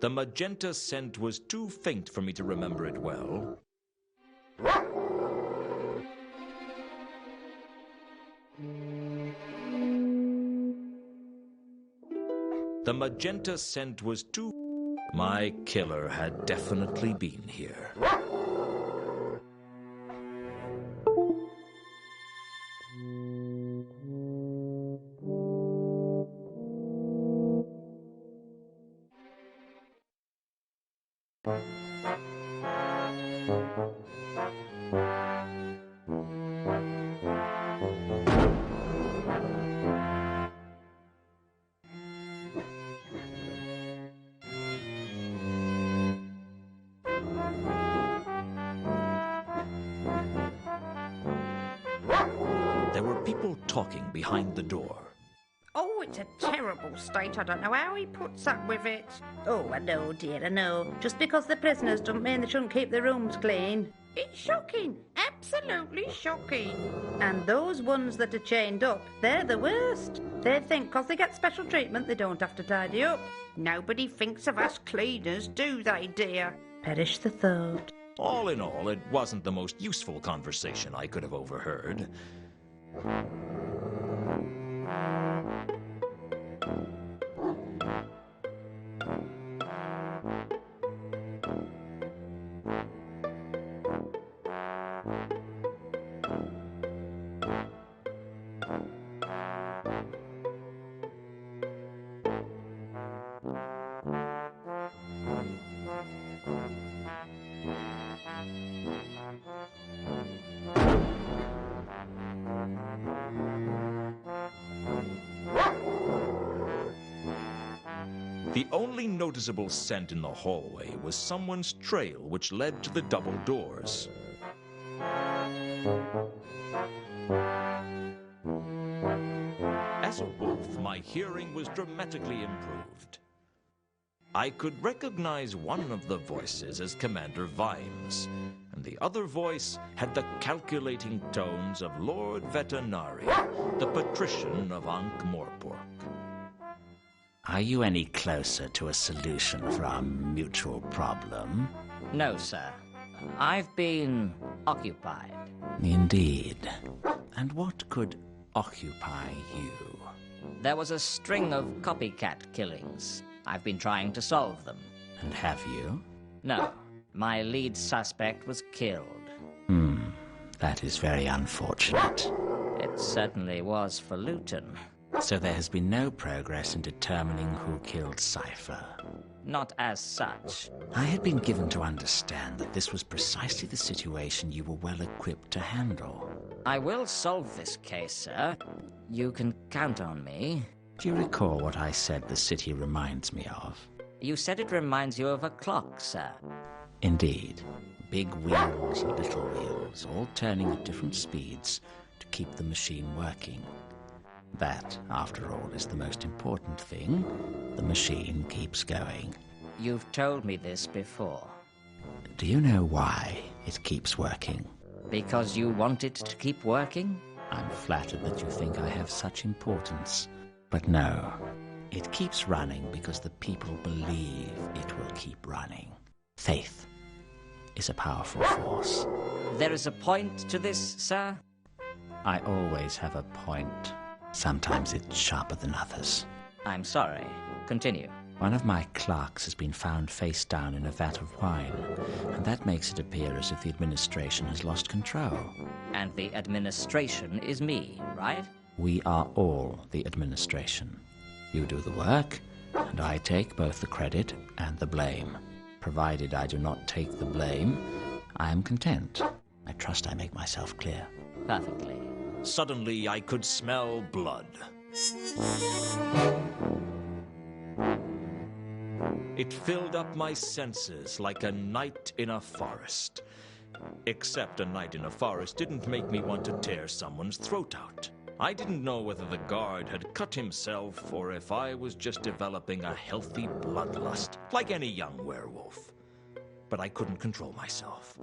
The magenta scent was too faint for me to remember it well. The magenta scent was too... My killer had definitely been here. There were people talking behind the door. Oh, it's a terrible state. I don't know how he puts up with it. Oh, I know, dear, I know. Just because the prisoners don't mean they shouldn't keep their rooms clean. It's shocking. Absolutely shocking. And those ones that are chained up, they're the worst. They think because they get special treatment, they don't have to tidy up. Nobody thinks of us cleaners, do they, dear? Perish the thought. All in all, it wasn't the most useful conversation I could have overheard. The only noticeable scent in the hallway was someone's trail which led to the double doors. As a wolf, my hearing was dramatically improved. I could recognize one of the voices as Commander Vimes, and the other voice had the calculating tones of Lord Vetinari, the patrician of Ankh-Morpork. Are you any closer to a solution for our mutual problem? No, sir. I've been occupied. Indeed. And what could occupy you? There was a string of copycat killings. I've been trying to solve them. And have you? No. My lead suspect was killed. That is very unfortunate. It certainly was for Luton. So there has been no progress in determining who killed Cypher. Not as such. I had been given to understand that this was precisely the situation you were well equipped to handle. I will solve this case, sir. You can count on me. Do you recall what I said the city reminds me of? You said it reminds you of a clock, sir. Indeed. Big wheels and little wheels, all turning at different speeds to keep the machine working. That, after all, is the most important thing. The machine keeps going. You've told me this before. Do you know why it keeps working? Because you want it to keep working? I'm flattered that you think I have such importance. But no, it keeps running because the people believe it will keep running. Faith is a powerful force. There is a point to this, sir? I always have a point. Sometimes it's sharper than others. I'm sorry. Continue. One of my clerks has been found face down in a vat of wine, and that makes it appear as if the administration has lost control. And the administration is me, right? We are all the administration. You do the work, and I take both the credit and the blame. Provided I do not take the blame, I am content. I trust I make myself clear. Perfectly. Suddenly, I could smell blood. It filled up my senses like a night in a forest. Except a night in a forest didn't make me want to tear someone's throat out. I didn't know whether the guard had cut himself or if I was just developing a healthy bloodlust, like any young werewolf. But I couldn't control myself.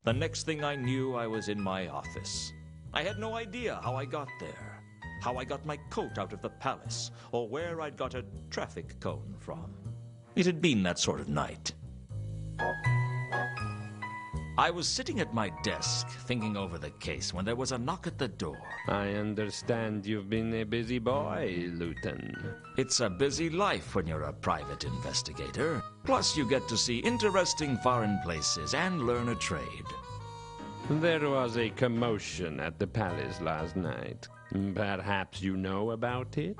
The next thing I knew, I was in my office. I had no idea how I got there, how I got my coat out of the palace, or where I'd got a traffic cone from. It had been that sort of night. I was sitting at my desk, thinking over the case, when there was a knock at the door. I understand you've been a busy boy, Luton. It's a busy life when you're a private investigator. Plus, you get to see interesting foreign places and learn a trade. There was a commotion at the palace last night. Perhaps you know about it?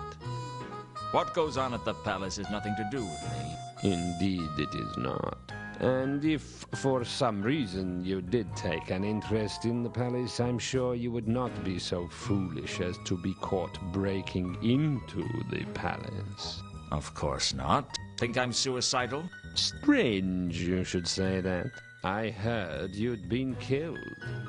What goes on at the palace has nothing to do with me. Indeed it is not. And if, for some reason, you did take an interest in the palace, I'm sure you would not be so foolish as to be caught breaking into the palace. Of course not. Think I'm suicidal? Strange you should say that. I heard you'd been killed.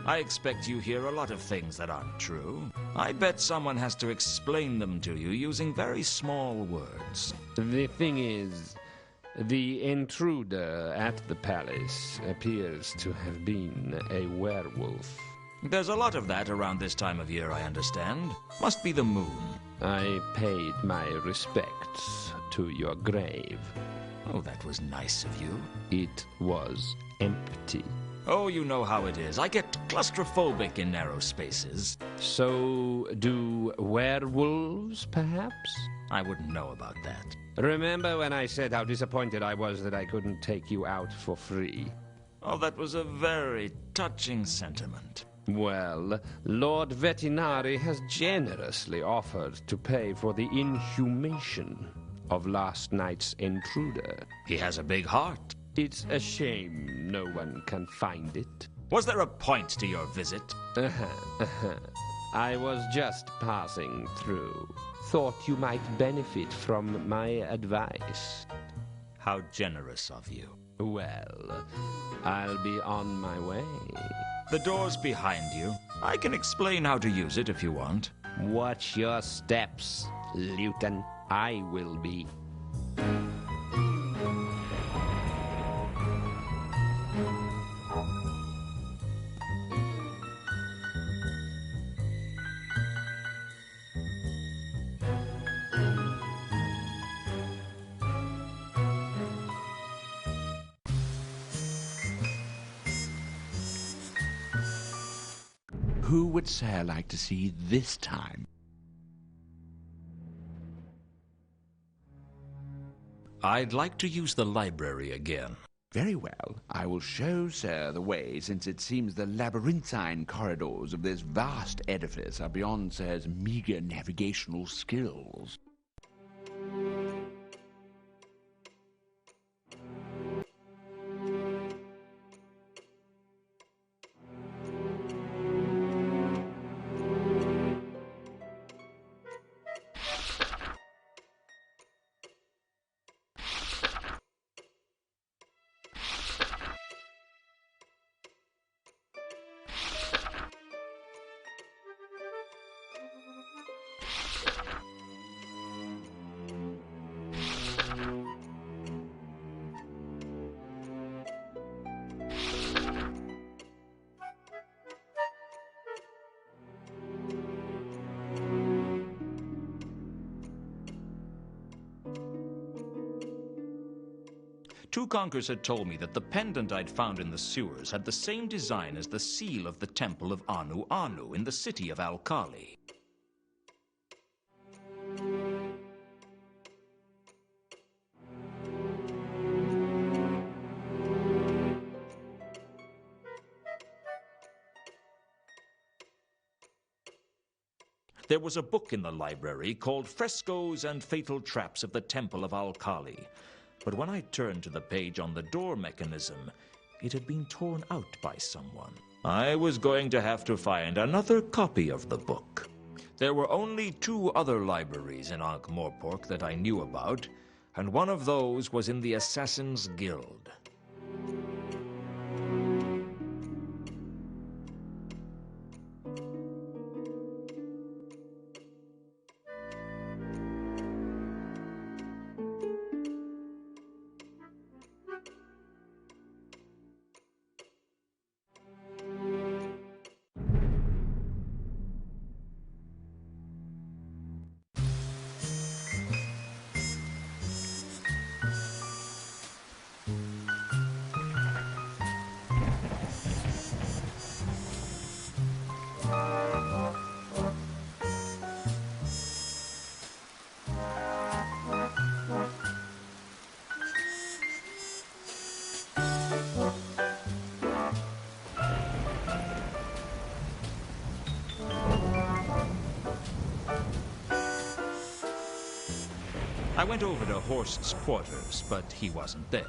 I expect you hear a lot of things that aren't true. I bet someone has to explain them to you using very small words. The thing is, the intruder at the palace appears to have been a werewolf. There's a lot of that around this time of year, I understand. Must be the moon. I paid my respects to your grave. Oh, that was nice of you. It was empty. Oh, you know how it is. I get claustrophobic in narrow spaces. So do werewolves, perhaps? I wouldn't know about that. Remember when I said how disappointed I was that I couldn't take you out for free? Oh, that was a very touching sentiment. Well, Lord Vetinari has generously offered to pay for the inhumation of last night's intruder. He has a big heart. It's a shame no one can find it. Was there a point to your visit? I was just passing through. Thought you might benefit from my advice. How generous of you. Well, I'll be on my way. The door's behind you. I can explain how to use it if you want. Watch your steps, Luton. I will be. Who would Sir like to see this time? I'd like to use the library again. Very well. I will show Sir the way, since it seems the labyrinthine corridors of this vast edifice are beyond Sir's meager navigational skills. Two conkers had told me that the pendant I'd found in the sewers had the same design as the seal of the temple of Anu Anu in the city of Alkali. There was a book in the library called Frescoes and Fatal Traps of the Temple of Alkali. But when I turned to the page on the door mechanism, it had been torn out by someone. I was going to have to find another copy of the book. There were only 2 other libraries in Ankh-Morpork that I knew about, and one of those was in the Assassin's Guild. I went over to Horst's quarters, but he wasn't there.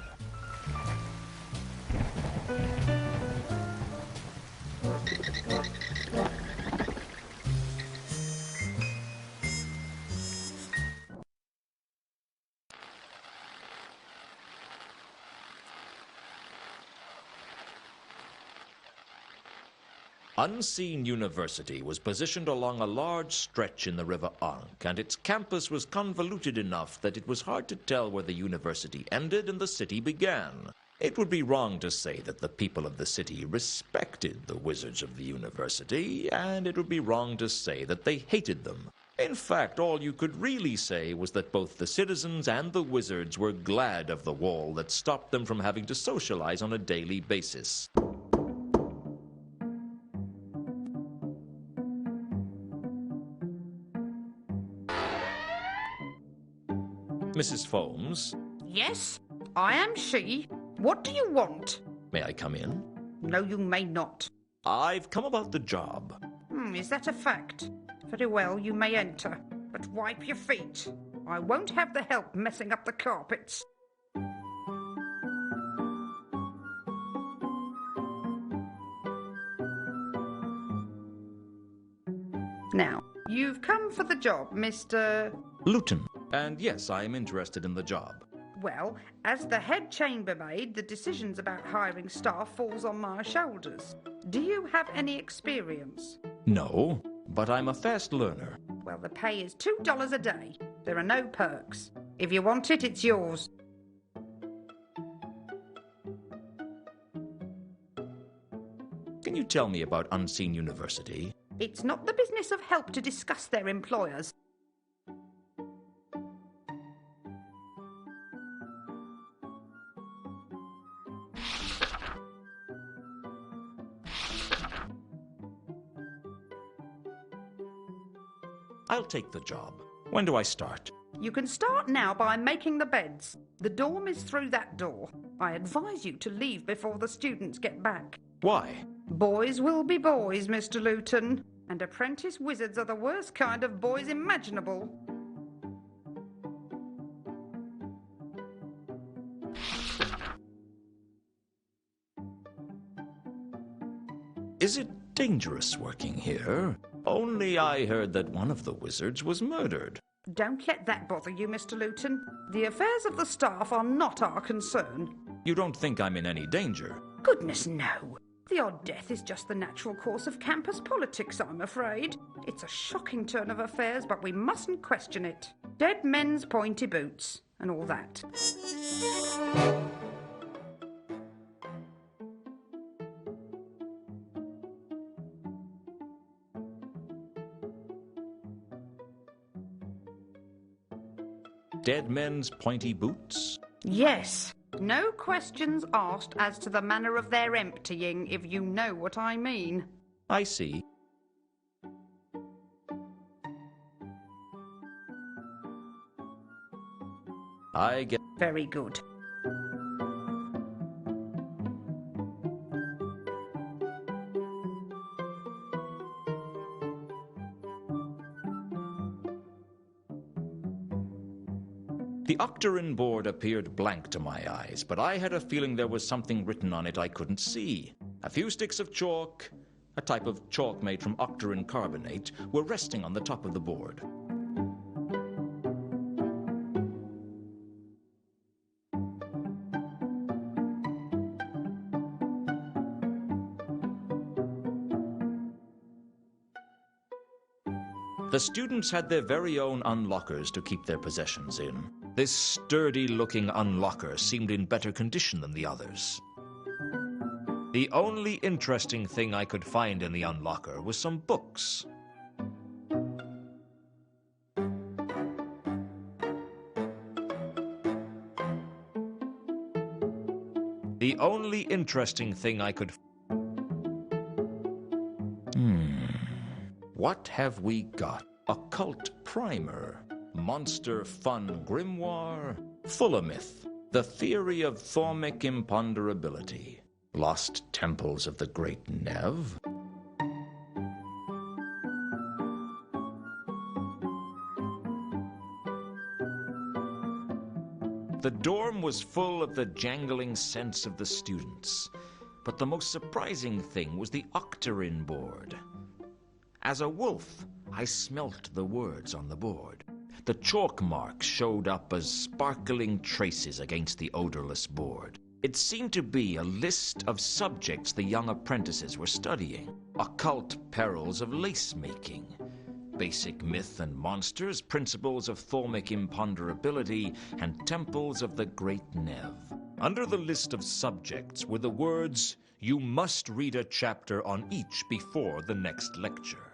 Unseen University was positioned along a large stretch in the River Ankh, and its campus was convoluted enough that it was hard to tell where the university ended and the city began. It would be wrong to say that the people of the city respected the wizards of the university, and it would be wrong to say that they hated them. In fact, all you could really say was that both the citizens and the wizards were glad of the wall that stopped them from having to socialize on a daily basis. Mrs. Foames, Yes, I am she. What do you want? may I come in? No, you may not. I've come about the job. Is that a fact? Very well, you may enter. But wipe your feet. I won't have the help messing up the carpets. Now, you've come for the job, Mr. Luton. And yes, I am interested in the job. Well, as the head chambermaid, the decisions about hiring staff falls on my shoulders. Do you have any experience? No, but I'm a fast learner. Well, the pay is $2 a day. There are no perks. If you want it, it's yours. Can you tell me about Unseen University? It's not the business of help to discuss their employers. I'll take the job. When do I start? You can start now by making the beds. The dorm is through that door. I advise you to leave before the students get back. Why? Boys will be boys, Mr. Luton, and apprentice wizards are the worst kind of boys imaginable. Is it dangerous working here? Only I heard that one of the wizards was murdered. Don't let that bother you, Mr. Luton. The affairs of the staff are not our concern. You don't think I'm in any danger? Goodness, no. The odd death is just the natural course of campus politics, I'm afraid. It's a shocking turn of affairs, but we mustn't question it. Dead men's pointy boots, and all that. Dead men's pointy boots? Yes. No questions asked as to the manner of their emptying, if you know what I mean. I see. I get... Very good. The Octarin board appeared blank to my eyes, but I had a feeling there was something written on it I couldn't see. A few sticks of chalk, a type of chalk made from Octarin carbonate, were resting on the top of the board. The students had their very own unlockers to keep their possessions in. This sturdy-looking unlocker seemed in better condition than the others. The only interesting thing I could find in the unlocker was some books. The only interesting thing I could... What have we got? Occult Primer, Monster Fun Grimoire, Fullamyth, The Theory of Thaumic Imponderability, Lost Temples of the Great Nev. The dorm was full of the jangling scents of the students, but the most surprising thing was the octarine board. As a wolf, I smelt the words on the board. The chalk marks showed up as sparkling traces against the odorless board. It seemed to be a list of subjects the young apprentices were studying. Occult perils of lace-making, basic myth and monsters, principles of thaumic imponderability, and temples of the Great Nev. Under the list of subjects were the words, "You must read a chapter on each before the next lecture."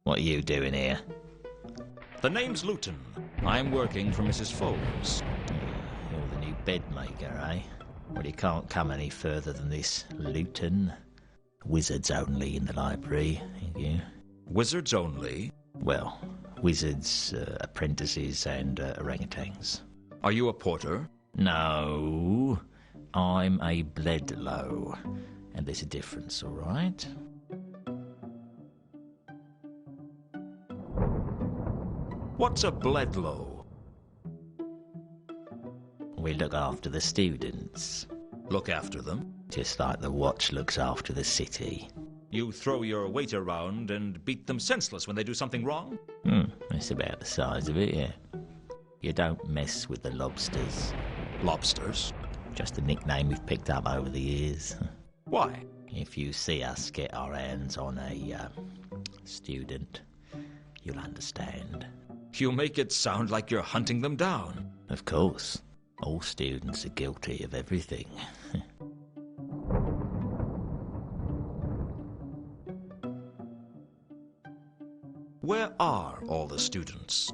What are you doing here? The name's Luton. I'm working for Mrs. Foles. You're the new bed maker, eh? Well, you can't come any further than this, Luton. Wizards only in the library, ain't you? Wizards only? Well, wizards, apprentices, and orangutans. Are you a porter? No, I'm a Bledlow. And there's a difference, all right? What's a Bledlow? We look after the students, Look after them. just like the watch looks after the city. You throw your weight around and beat them senseless when they do something wrong? That's about the size of it, yeah. You don't mess with the lobsters. Lobsters? Just a nickname we've picked up over the years. Why? If you see us get our hands on a student, you'll understand. You make it sound like you're hunting them down. Of course, all students are guilty of everything. Where are all the students?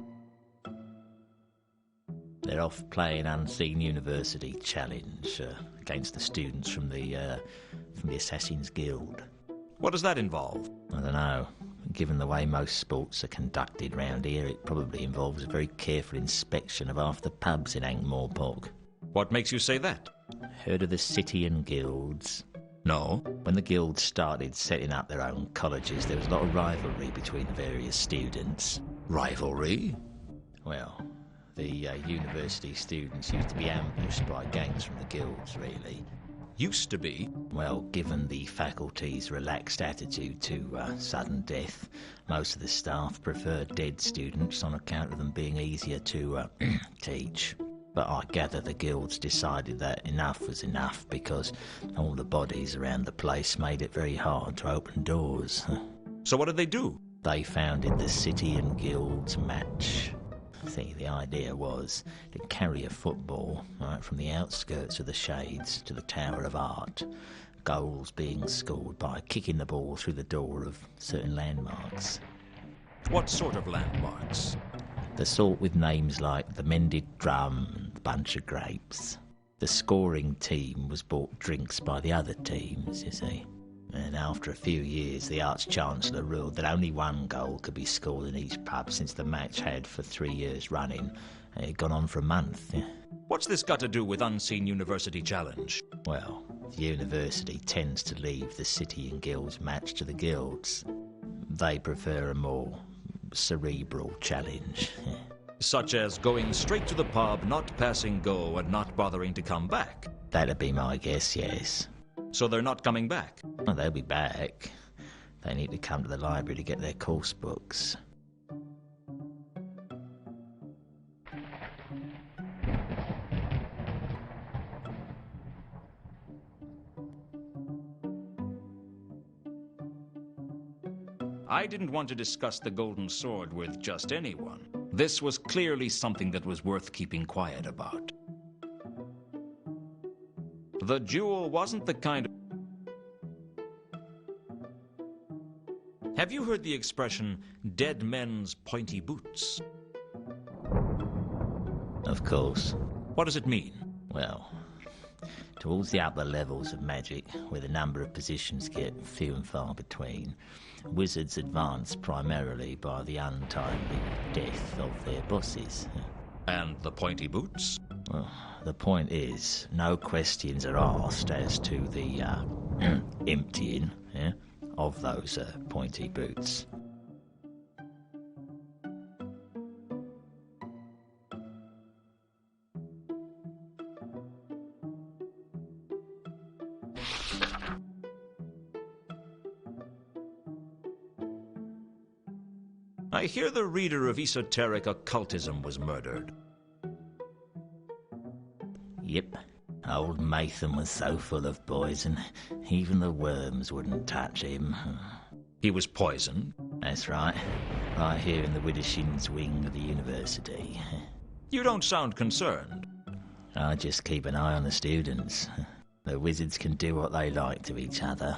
They're off playing Unseen University Challenge against the students from the Assassin's Guild. What does that involve? I don't know. Given the way most sports are conducted round here, it probably involves a very careful inspection of half the pubs in Ankh-Morpork. What makes you say that? Heard of the City and Guilds? No. When the guilds started setting up their own colleges, there was a lot of rivalry between the various students. Rivalry? Well, the university students used to be ambushed by gangs from the guilds, really. Used to be. Well, given the faculty's relaxed attitude to sudden death, most of the staff preferred dead students on account of them being easier to teach. But I gather the guilds decided that enough was enough because all the bodies around the place made it very hard to open doors. So what did they do? They founded the City and Guilds Match. See, the idea was to carry a football right from the outskirts of the Shades to the Tower of Art, goals being scored by kicking the ball through the door of certain landmarks. What sort of landmarks? The sort with names like the Mended Drum and the Bunch of Grapes. The scoring team was bought drinks by the other teams, you see. And after a few years, the Arch-Chancellor ruled that only one goal could be scored in each pub since the match had, for 3 years running, it had gone on for a month. What's this got to do with Unseen University Challenge? Well, the university tends to leave the City and Guilds Match to the guilds. They prefer a more cerebral challenge. Such as going straight to the pub, not passing go, and not bothering to come back. That'd be my guess, yes. So they're not coming back? Well, they'll be back. They need to come to the library to get their course books. I didn't want to discuss the Golden Sword with just anyone. This was clearly something that was worth keeping quiet about. The jewel wasn't the kind of... Have you heard the expression, dead men's pointy boots? Of course. What does it mean? Well, towards the upper levels of magic, where the number of positions get few and far between, wizards advance primarily by the untimely death of their bosses. And the pointy boots? Well, the point is, no questions are asked as to the emptying of those pointy boots. I hear the reader of esoteric occultism was murdered. Yep. Old Mathan was so full of poison, even the worms wouldn't touch him. He was poisoned? That's right. Right here in the Widdershins wing of the university. You don't sound concerned. I just keep an eye on the students. The wizards can do what they like to each other.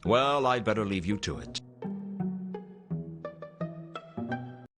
Well, I'd better leave you to it.